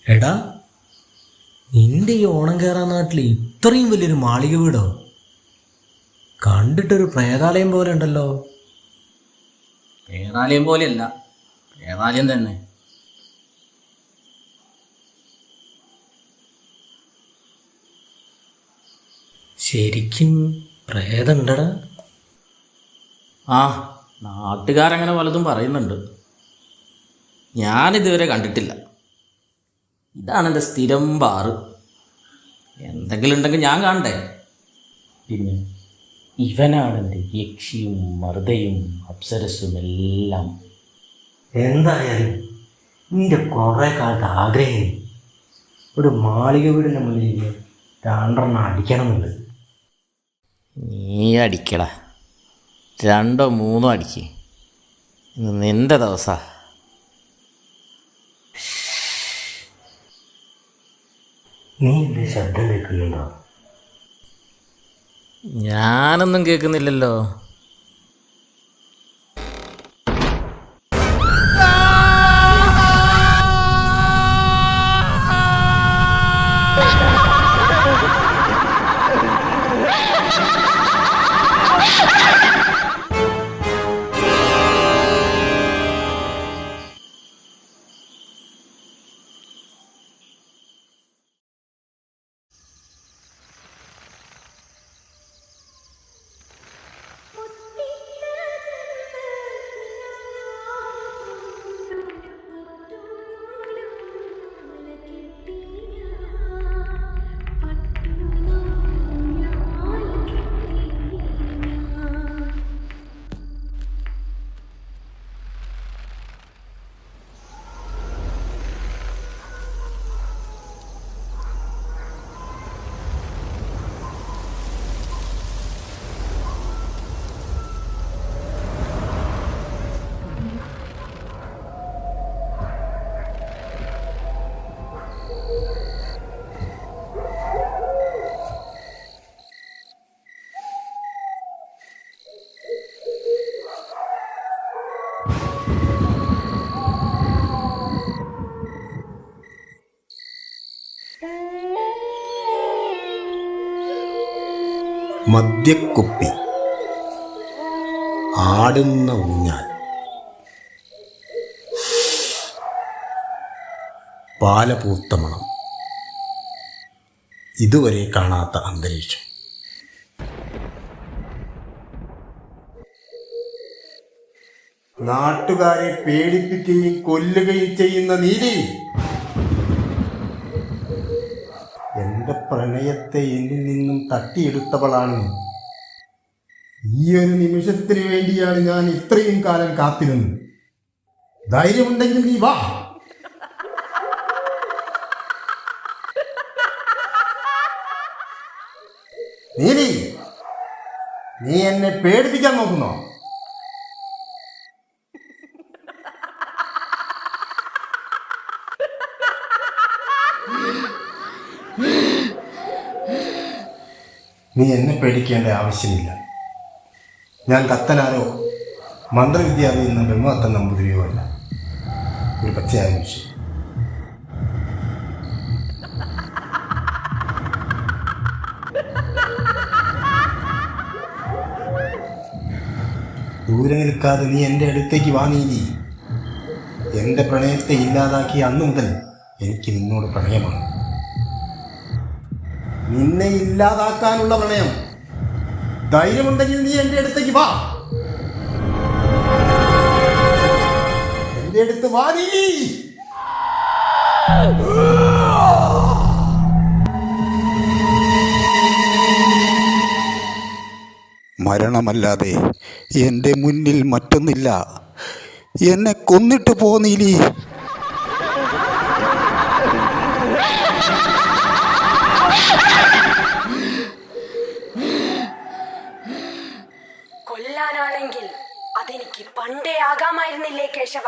എടാ, നിന്റെ ഈ ഓണം കയറാൻ നാട്ടിൽ ഇത്രയും വലിയൊരു മാളിക വീടോ? കണ്ടിട്ടൊരു പ്രേതാലയം പോലെ ഉണ്ടല്ലോ. പ്രേതാലയം പോലെയല്ല, പ്രേതാലയം തന്നെ. ശരിക്കും പ്രേതണ്ടടാ? ആ, നാട്ടുകാരങ്ങനെ പലതും പറയുന്നുണ്ട്. ഞാനിതുവരെ കണ്ടിട്ടില്ല. ഇതാണ് എൻ്റെ സ്ഥിരം ബാറ്. എന്തെങ്കിലും ഉണ്ടെങ്കിൽ ഞാൻ കാണണ്ടേ. പിന്നെ ഇവനാണ് എൻ്റെ യക്ഷിയും മറുതയും അപ്സരസും എല്ലാം. എന്തായാലും നിന്റെ കുറേ കാലത്ത് ആഗ്രഹം ഒരു മാളിക വീടിൻ്റെ മുന്നിൽ രണ്ടെണ്ണം അടിക്കണം എന്നുള്ളത്. നീ അടിക്കടാ, 2 or 3 അടിക്ക്. ഇന്ന് നിൻ്റെ ദിവസാ. നീ എൻ്റെ ശബ്ദം കേൾക്കുന്നുണ്ടോ? ഞാനൊന്നും കേൾക്കുന്നില്ലല്ലോ. മദ്യക്കുപ്പി, ആടുന്ന ഊഞ്ഞാൽ, പാലപൂത്ത മണം, ഇതുവരെ കാണാത്ത അന്തരീക്ഷം. നാട്ടുകാരെ പേടിപ്പിക്കുകയും കൊല്ലുകയും ചെയ്യുന്ന നീതി എന്റെ പ്രണയത്തെ എന്നിൽ നിന്നും തട്ടിയെടുത്തവളാണ്. ഈ ഒരു നിമിഷത്തിന് വേണ്ടിയാണ് ഞാൻ ഇത്രയും കാലം കാത്തിരുന്നത്. ധൈര്യമുണ്ടെങ്കിൽ നീ വാ. നീതി, നീ എന്നെ പേടിപ്പിക്കാൻ നോക്കുന്നോ? നീ എന്നെ പേടിക്കേണ്ട ആവശ്യമില്ല. ഞാൻ കത്തനാരോ മന്ത്രവിദ്യ അറിയുന്ന ബ്രഹ്മദത്തൻ നമ്പൂതിരിയോ അല്ല. ഒരു പച്ചയായ വിഷയം. ദൂരെ നിൽക്കാതെ നീ എൻ്റെ അടുത്തേക്ക് വാ നീതി. എൻ്റെ പ്രണയത്തെ ഇല്ലാതാക്കിയ അന്നു മുതൽ എനിക്ക് നിന്നോട് പ്രണയമാണ്. നിന്നെ ഇല്ലാതാക്കാനുള്ള പ്രണയം. ധൈര്യമുണ്ടെങ്കിൽ നീ എൻ്റെ അടുത്തേക്ക് വാ. എൻ്റെ അടുത്ത് വാ നീ. മരണമല്ലാതെ എൻ്റെ മുന്നിൽ മറ്റൊന്നില്ല. എന്നെ കൊന്നിട്ട് പോന്നീലി. കൊല്ലാനാണെങ്കിൽ അതെനിക്ക് പണ്ടേ ആകാമായിരുന്നില്ലേ കേശവ?